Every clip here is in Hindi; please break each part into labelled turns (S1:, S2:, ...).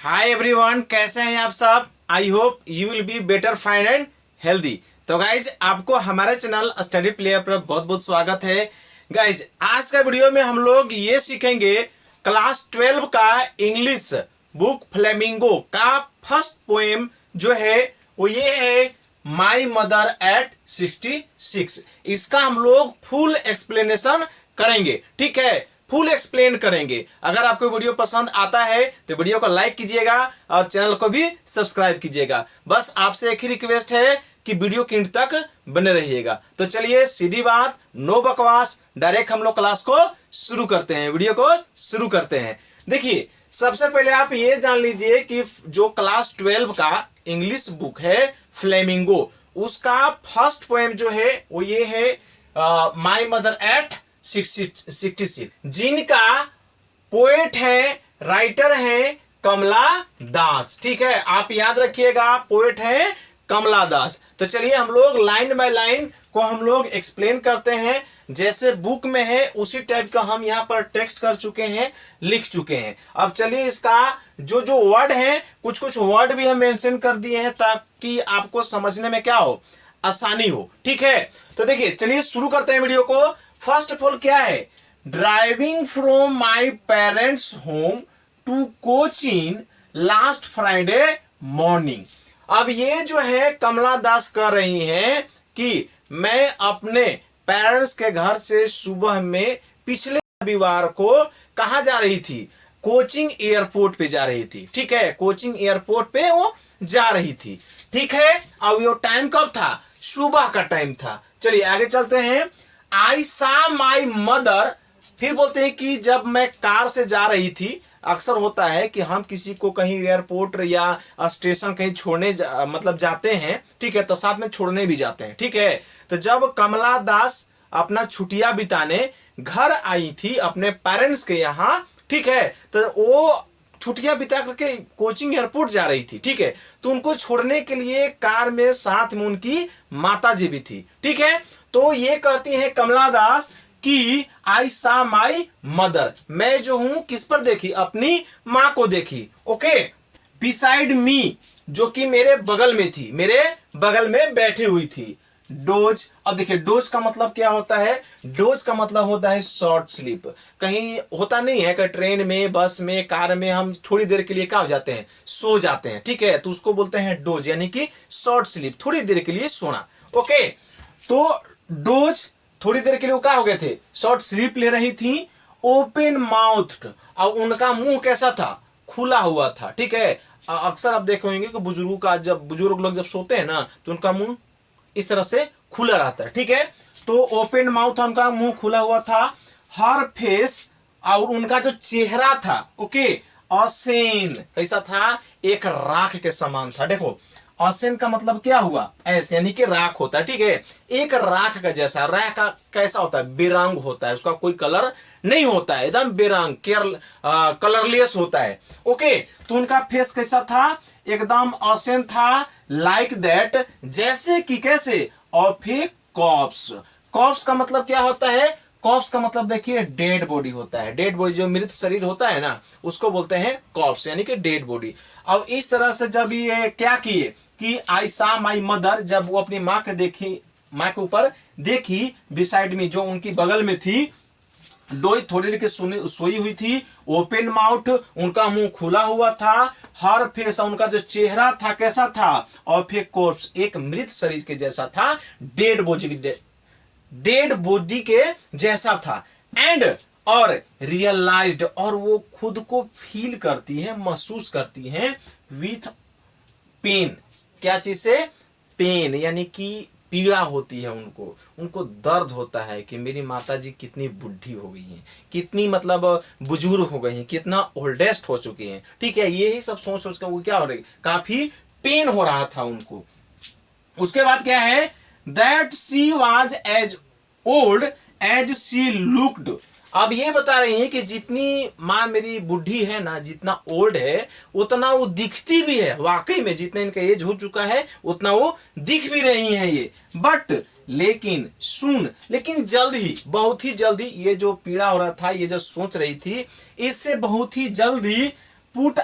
S1: हाय एवरीवन, कैसे हैं आप सब। I hope you will be better fine and healthy. तो गाइज आपको हमारे चैनल स्टडी प्लेयर पर बहुत बहुत स्वागत है। गाइज आज का वीडियो में हम लोग ये सीखेंगे क्लास 12 का इंग्लिश बुक फ्लेमिंगो का फर्स्ट पोएम जो है वो ये है माई मदर एट 66। इसका हम लोग फुल एक्सप्लेनेशन करेंगे, ठीक है, फुल एक्सप्लेन करेंगे। अगर आपको वीडियो पसंद आता है तो वीडियो को लाइक कीजिएगा और चैनल को भी सब्सक्राइब कीजिएगा। बस आपसे एक ही रिक्वेस्ट है कि वीडियो के अंत तक बने रहिएगा। तो चलिए सीधी बात, नो बकवास, डायरेक्ट हम लोग क्लास को शुरू करते हैं, वीडियो को शुरू करते हैं। देखिए सबसे पहले आप ये जान लीजिए कि जो क्लास 12 का इंग्लिश बुक है फ्लेमिंगो, उसका फर्स्ट पोएम जो है वो ये है माई मदर एट 66, जिनका पोएट है, राइटर है कमला दास। ठीक है, आप याद रखिएगा, पोएट है कमला दास। तो चलिए हम लोग लाइन बाय लाइन को हम लोग एक्सप्लेन करते हैं। जैसे बुक में है उसी टाइप का हम यहाँ पर टेक्स्ट कर चुके हैं, लिख चुके हैं। अब चलिए इसका जो जो वर्ड है, कुछ कुछ वर्ड भी हम मेंशन कर दिए हैं ताकि आपको समझने में क्या हो, आसानी हो। ठीक है, तो देखिए चलिए शुरू करते हैं वीडियो को। फर्स्ट ऑफ ऑल क्या है, driving from my parents home to Cochin last Friday morning. अब ये जो है कमला दास कह रही हैं कि मैं अपने पेरेंट्स के घर से सुबह में पिछले रविवार को कहाँ जा रही थी, कोचिंग एयरपोर्ट पे जा रही थी। ठीक है, कोचिंग एयरपोर्ट पे वो जा रही थी। ठीक है, अब ये टाइम कब था, सुबह का टाइम था। चलिए आगे चलते हैं। आई सा माई मदर, फिर बोलते हैं कि जब मैं कार से जा रही थी, अक्सर होता है कि हम किसी को कहीं एयरपोर्ट या स्टेशन कहीं छोड़ने मतलब जाते हैं, ठीक है, तो साथ में छोड़ने भी जाते हैं। ठीक है, तो जब कमला दास अपना छुट्टियां बिताने घर आई थी अपने पेरेंट्स के यहाँ, ठीक है, तो वो छुट्टियां बिता करके कोचिंग एयरपोर्ट जा रही थी। ठीक है, तो उनको छोड़ने के लिए कार में साथ में उनकी माता जी भी थी। ठीक है, तो ये कहती है कमला दास कि आई सा माई मदर, मैं जो हूं किस पर देखी, अपनी मां को देखी। ओके, बिसाइड मी, जो कि मेरे बगल में थी, मेरे बगल में बैठी हुई थी। डोज, अब देखिए डोज का मतलब क्या होता है, डोज का मतलब होता है शॉर्ट स्लीप। कहीं होता नहीं है कि ट्रेन में, बस में, कार में हम थोड़ी देर के लिए क्या हो जाते हैं, सो जाते हैं। ठीक है, तो उसको बोलते हैं डोज, यानी कि शॉर्ट स्लीप, थोड़ी देर के लिए सोना। ओके, तो डोज थोड़ी देर के लिए क्या हो गए थे, शॉर्ट स्लीप ले रही थी। ओपन माउथ, अब उनका मुंह कैसा था, खुला हुआ था। ठीक है, अक्सर आप देखे होंगे कि बुजुर्ग लोग जब सोते हैं ना तो उनका मुंह इस तरह से खुला रहता है। ठीक है, तो ओपन माउथ, उनका मुंह खुला हुआ था। हर फेस, और उनका जो चेहरा था, ओके, असेन, कैसा था, एक राख के समान था। देखो असेन का मतलब क्या हुआ, ऐसे, यानी कि राख होता है। ठीक है, एक राख का जैसा, राख का कैसा होता है, बेरंग होता है, उसका कोई कलर नहीं होता है, एकदम बेरंग, कलरलेस होता है। ओके, तो उनका फेस कैसा था, एकदम असेन था, लाइक दैट, जैसे कि कैसे, ऑफ ए कॉर्प्स। कॉर्प्स का मतलब क्या होता है, कॉर्प्स का मतलब देखिए डेड बॉडी होता है। डेड बॉडी, जो मृत शरीर होता है ना, उसको बोलते हैं कॉर्प्स, यानी कि डेड बॉडी। अब इस तरह से जब ये क्या किए कि आई सा माई मदर, जब वो अपनी माँ के देखी, माँ के ऊपर देखी, बिसाइड में, जो उनकी बगल में थी, डोई थोड़ी देर के सोई हुई थी। ओपन माउथ, उनका मुंह खुला हुआ था। हर फेस, उनका जो चेहरा था कैसा था, और फिर कोर्प्स, एक मृत शरीर के जैसा था, डेड बॉडी के जैसा था। एंड, और रियलाइज्ड, और वो खुद को फील करती है, महसूस करती है, विथ पेन, क्या चीज से, पेन, यानी कि पीड़ा होती है उनको दर्द होता है कि मेरी माताजी कितनी बुढ़ी हो गई हैं, कितनी मतलब बुजुर्ग हो गई हैं, कितना ओल्डेस्ट हो चुकी हैं। ठीक है, यही सब सोच सोच कर वो क्या हो रही, काफी पेन हो रहा था उनको। उसके बाद क्या है, that she was as old as she looked. अब ये बता रही है कि जितनी माँ मेरी बुढ़ी है ना, जितना ओल्ड है, उतना वो दिखती भी है। वाकई में जितना इनका एज हो चुका है उतना वो दिख भी रही है ये। बट लेकिन सुन, लेकिन जल्द ही, बहुत ही जल्दी, ये जो पीड़ा हो रहा था, ये जो सोच रही थी, इससे बहुत ही जल्दी पुट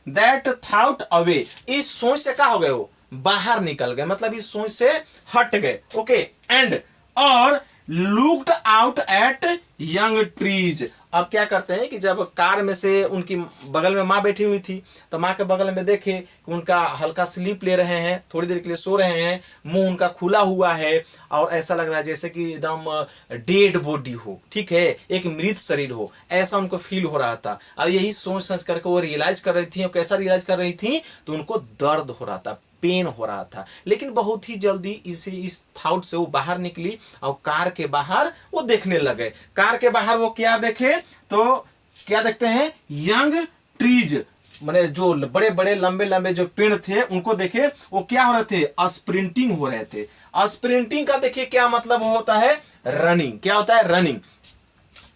S1: दैट थॉट अवे, इस सोच से क्या हो गए, वो बाहर निकल गए, मतलब इस सोच से हट गए। ओके, एंड और looked out at young trees. अब क्या करते हैं कि जब कार में से उनकी बगल में माँ बैठी हुई थी, तो माँ के बगल में देखे कि उनका हल्का स्लीप ले रहे हैं, थोड़ी देर के लिए सो रहे हैं, मुंह उनका खुला हुआ है और ऐसा लग रहा है जैसे कि एकदम डेड बॉडी हो, ठीक है, एक मृत शरीर हो, ऐसा उनको फील हो रहा था। और यही सोच समझ करके वो रियलाइज कर रही थी। और कैसा रियलाइज कर रही थी, तो उनको दर्द हो रहा था, पेन हो रहा था। लेकिन बहुत ही जल्दी इस थाउट से वो बाहर निकली और कार के बाहर वो देखने लगे। कार के बाहर वो क्या देखे, तो क्या देखते हैं, यंग ट्रीज, माने जो बड़े बड़े लंबे लंबे जो पेड़ थे उनको देखे, वो क्या हो रहे थे, स्प्रिंटिंग हो रहे थे। स्प्रिंटिंग का देखिए क्या मतलब होता है, रनिंग। क्या होता है, रनिंग।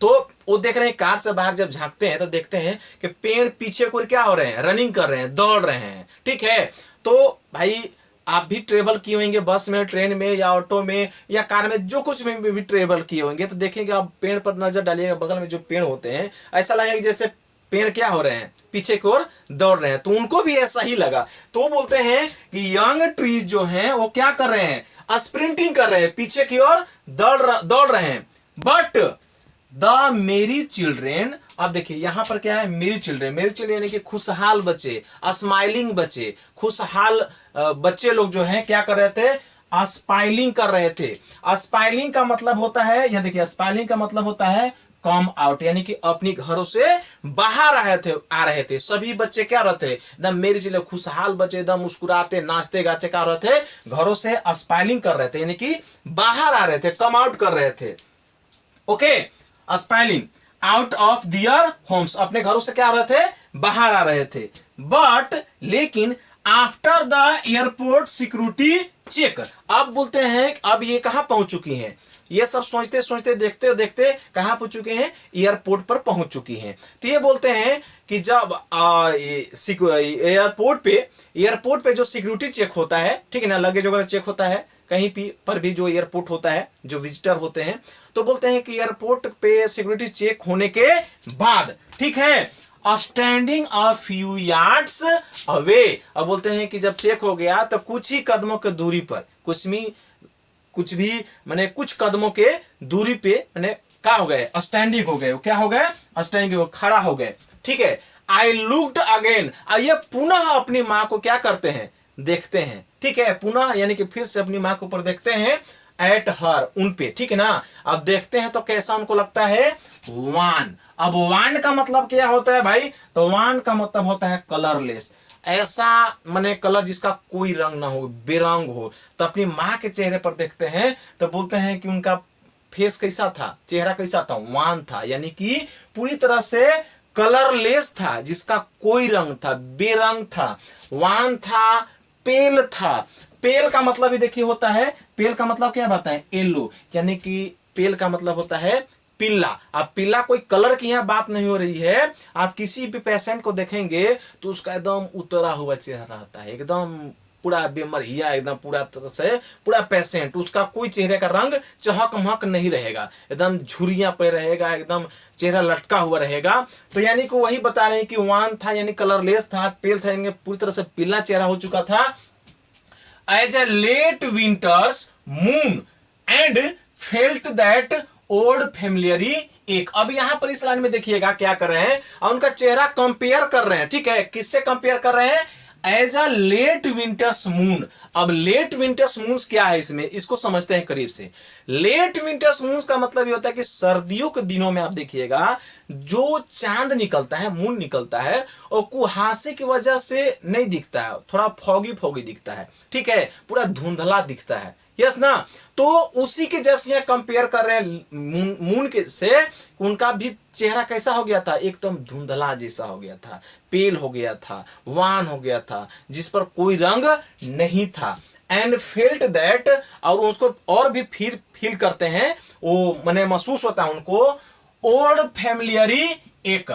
S1: तो वो देख रहे हैं, कार से बाहर जब झांकते हैं तो देखते हैं कि पेड़ पीछे को क्या हो रहे हैं, रनिंग कर रहे हैं, दौड़ रहे हैं, ठीक है। तो भाई आप भी ट्रेवल किए होंगे, बस में, ट्रेन में, या ऑटो में, या कार में, जो कुछ में भी ट्रेवल किए होंगे, तो देखेंगे आप पेड़ पर नजर डालिएगा, बगल में जो पेड़ होते हैं, ऐसा लगेगा जैसे पेड़ क्या हो रहे हैं, पीछे की ओर दौड़ रहे हैं। तो उनको भी ऐसा ही लगा। तो बोलते हैं कि यंग ट्रीज जो हैं वो क्या कर रहे हैं, स्प्रिंटिंग कर रहे हैं, पीछे की ओर दौड़ रहे हैं। बट द मेरी चिल्ड्रेन, अब देखिए यहां पर क्या है, मेरी चिल्ड्रेन। मेरी चिल्ड्रेन यानी कि खुशहाल बच्चे, स्माइलिंग बच्चे, खुशहाल बच्चे लोग जो हैं क्या कर रहे थे, स्माइलिंग कर रहे थे। स्माइलिंग का मतलब होता है, यह देखिए, स्माइलिंग का मतलब होता है कम आउट, यानी कि अपनी घरों से बाहर आ रहे थे। सभी बच्चे क्या रहते, एकदम मेरी चिल्ड्रेन, खुशहाल बच्चे, एकदम मुस्कुराते, नाचते गाते क्या रहे थे, घरों से स्माइलिंग कर रहे थे, यानी कि बाहर आ रहे थे, कम आउट कर रहे थे। Okay, smiling out of their homes, अपने घरों से क्या आ रहे थे, बाहर आ रहे थे। बट लेकिन after the airport security check, अब बोलते हैं अब ये कहां पहुंच चुकी हैं, ये सब सोचते सोचते देखते देखते कहां पहुंच चुके हैं, एयरपोर्ट पर पहुंच चुकी हैं। तो ये बोलते हैं कि जब एयरपोर्ट पे जो सिक्योरिटी चेक होता है, ठीक है ना, लगेज वगैरह चेक होता है, कहीं पर भी जो एयरपोर्ट होता है, जो विजिटर होते हैं, तो बोलते हैं कि एयरपोर्ट पे सिक्योरिटी चेक होने के बाद, ठीक है, standing a few yards away, अब बोलते हैं कि जब चेक हो गया तो कुछ ही कदमों के दूरी पर, कुछ भी माने कुछ कदमों के दूरी पे माने क्या हो गए, स्टैंडिंग हो गए, क्या हो गए, स्टैंडिंग हो, खड़ा हो गए, ठीक है। आई लुक्ड अगेन, ये पुनः अपनी माँ को क्या करते हैं, देखते हैं, ठीक है, पुनः यानी कि फिर से अपनी माँ के ऊपर देखते हैं, एट हर, उन पे, ठीक है ना। अब देखते हैं तो कैसा उनको लगता है, वान। अब वान का मतलब क्या होता है भाई, तो वान का मतलब होता है कलरलेस, ऐसा माने कलर जिसका कोई रंग ना हो, बेरंग हो। तो अपनी माँ के चेहरे पर देखते हैं तो बोलते हैं कि उनका फेस कैसा था, चेहरा कैसा था, वान था, यानी कि पूरी तरह से कलरलेस था, जिसका कोई रंग था, बेरंग था, वान था, पेल था। पेल का मतलब भी देखिए होता है, पेल का मतलब क्या होता है, येलो, यानी कि पेल का मतलब होता है पीला। अब पीला कोई कलर की यहाँ बात नहीं हो रही है। आप किसी भी पेशेंट को देखेंगे तो उसका एकदम उतरा हुआ चेहरा रहता है, एकदम पूरा बेमरिया, एकदम पूरा तरह से पूरा पेशेंट, उसका कोई चेहरे का रंग चहक महक नहीं रहेगा, एकदम झुर्रियां पे रहेगा, एकदम चेहरा लटका हुआ रहेगा। तो यानी कि वही बता रहे हैं कि वान था यानी कलरलेस था, पेल था यानी पूरी तरह से पीला चेहरा हो चुका था। As a late winter's moon and felt that old familiarly एक। अब यहां पर इस लाइन में देखिएगा क्या कर रहे हैं, और उनका चेहरा कंपेयर कर रहे हैं, ठीक है, किससे कंपेयर कर रहे हैं, as a late winter's moon. अब लेट विंटर्स मून क्या है, इसमें इसको समझते हैं करीब से। लेट विंटर्स मून का मतलब ये होता है कि सर्दियों के दिनों में आप देखिएगा जो चांद निकलता है, मून निकलता है, और कुहासे की वजह से नहीं दिखता है, थोड़ा फॉगी फॉगी दिखता है, ठीक है, पूरा धुंधला दिखता है, यस ना। तो उसी के जैसे यहाँ कंपेयर कर रहे हैं मून के से, उनका भी चेहरा कैसा हो गया था, एकदम धुंधला जैसा हो गया था, पेल हो गया था, वान हो गया था, जिस पर कोई रंग नहीं था। एंड फेल्ट दैट, और उसको और भी फील करते हैं, वो माने महसूस होता है उनको, ओल्ड फैमिलियरी एक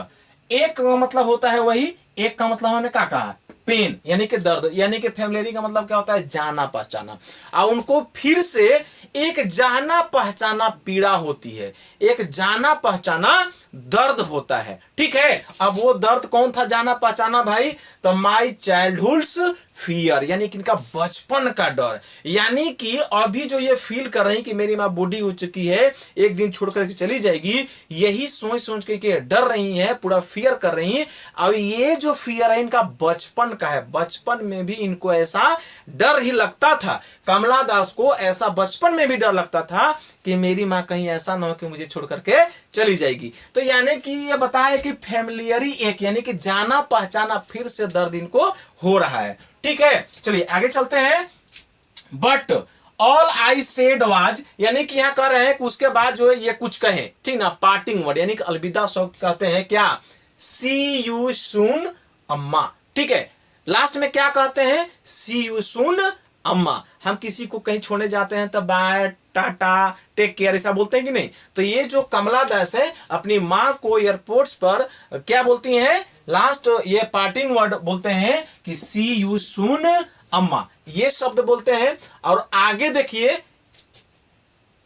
S1: का मतलब होता है वही, एक का मतलब हमने क्या कहा, पेन यानी कि दर्द, यानी कि फैमिलियरी का मतलब क्या होता है, जाना पहचाना। और उनको फिर से एक जाना पहचाना पीड़ा होती है, एक जाना पहचाना दर्द होता है। ठीक है, अब वो दर्द कौन था जाना पहचाना भाई? तो माई चाइल्डहुड्स फियर, यानी कि इनका बचपन का डर। यानी कि अभी जो ये फील कर रही कि मेरी माँ बूढ़ी हो चुकी है, एक दिन छोड़ करके चली जाएगी, यही सोच सोच के डर रही है, पूरा फियर कर रही है। अब ये जो फियर है इनका बचपन का है, बचपन में भी इनको ऐसा डर ही लगता था। कमला दास को ऐसा बचपन में भी डर लगता था कि मेरी माँ कहीं ऐसा ना हो कि मुझे छोड़ करके चली जाएगी। तो यानी कि ये बताया कि फैमिलियरी एक, यानी कि जाना पहचाना फिर से दर्द इनको हो रहा है। ठीक है, चलिए आगे चलते हैं। But all I said was, यानी कि यहां कह रहे हैं कि उसके बाद जो है ये कुछ कहे, ठीक ना, पार्टिंग वर्ड, यानी कि अलविदा शब्द कहते हैं क्या? सी यू सून अम्मा। ठीक है, लास्ट में क्या कहते हैं? सी यू सून अम्मा। हम किसी को कहीं छोड़ने जाते हैं तो बाय, टाटा, टेक केयर ऐसा बोलते हैं कि नहीं? तो ये जो कमला दास है अपनी माँ को एयरपोर्ट्स पर क्या बोलती हैं? लास्ट ये पार्टिंग वर्ड बोलते हैं कि सी यू सून अम्मा, ये शब्द बोलते हैं। और आगे देखिए,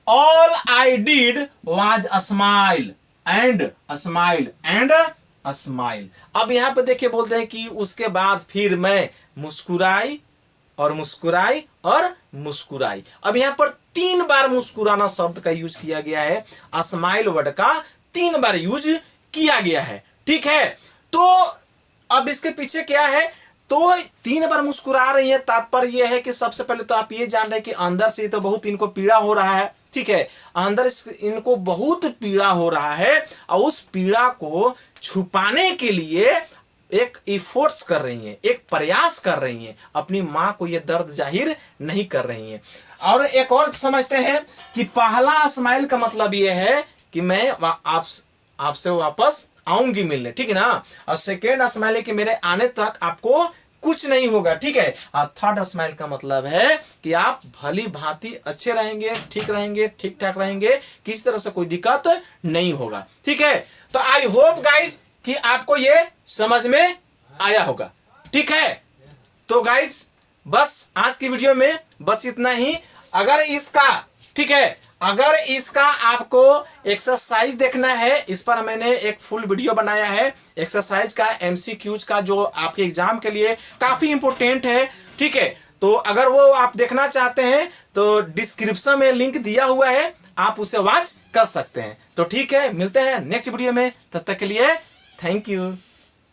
S1: all I did was a smile and a smile and a smile. अब यहां पे देखिए बोलते हैं कि उसके बाद फिर मैं मुस्कुराई और मुस्कुराई और मुस्कुराई। अब यहां पर 3 बार मुस्कुराना शब्द का यूज किया गया है, स्माइल वर्ड का 3 बार यूज किया गया है। ठीक है, तो अब इसके पीछे क्या है? तो 3 बार मुस्कुरा रही है, तात्पर्य यह है कि सबसे पहले तो आप ये जान रहे हैं कि अंदर से तो बहुत इनको पीड़ा हो रहा है। ठीक है, अंदर इनको बहुत पीड़ा हो रहा है और उस पीड़ा को छुपाने के लिए एक इफोर्ट्स कर रही हैं, एक प्रयास कर रही हैं, अपनी माँ को ये दर्द जाहिर नहीं कर रही हैं। और एक और समझते हैं कि पहला स्माइल का मतलब ये है कि मैं आपसे वापस आऊंगी मिलने, ठीक है ना। और सेकेंड स्माइल है कि मेरे आने तक आपको कुछ नहीं होगा। ठीक है, और थर्ड स्माइल का मतलब है कि आप भली भांति अच्छे रहेंगे, ठीक रहेंगे, ठीक ठाक रहेंगे, किसी तरह से कोई दिक्कत नहीं होगा। ठीक है, तो आई होप गाइज कि आपको ये समझ में आया होगा। ठीक है, तो गाइज बस आज की वीडियो में बस इतना ही। अगर इसका, ठीक है, अगर इसका आपको एक्सरसाइज देखना है, इस पर मैंने एक फुल वीडियो बनाया है एक्सरसाइज का, एमसीक्यूज का, जो आपके एग्जाम के लिए काफी इंपॉर्टेंट है। ठीक है, तो अगर वो आप देखना चाहते हैं तो डिस्क्रिप्शन में लिंक दिया हुआ है, आप उसे वॉच कर सकते हैं। तो ठीक है, मिलते हैं नेक्स्ट वीडियो में, तब तक के लिए थैंक यू।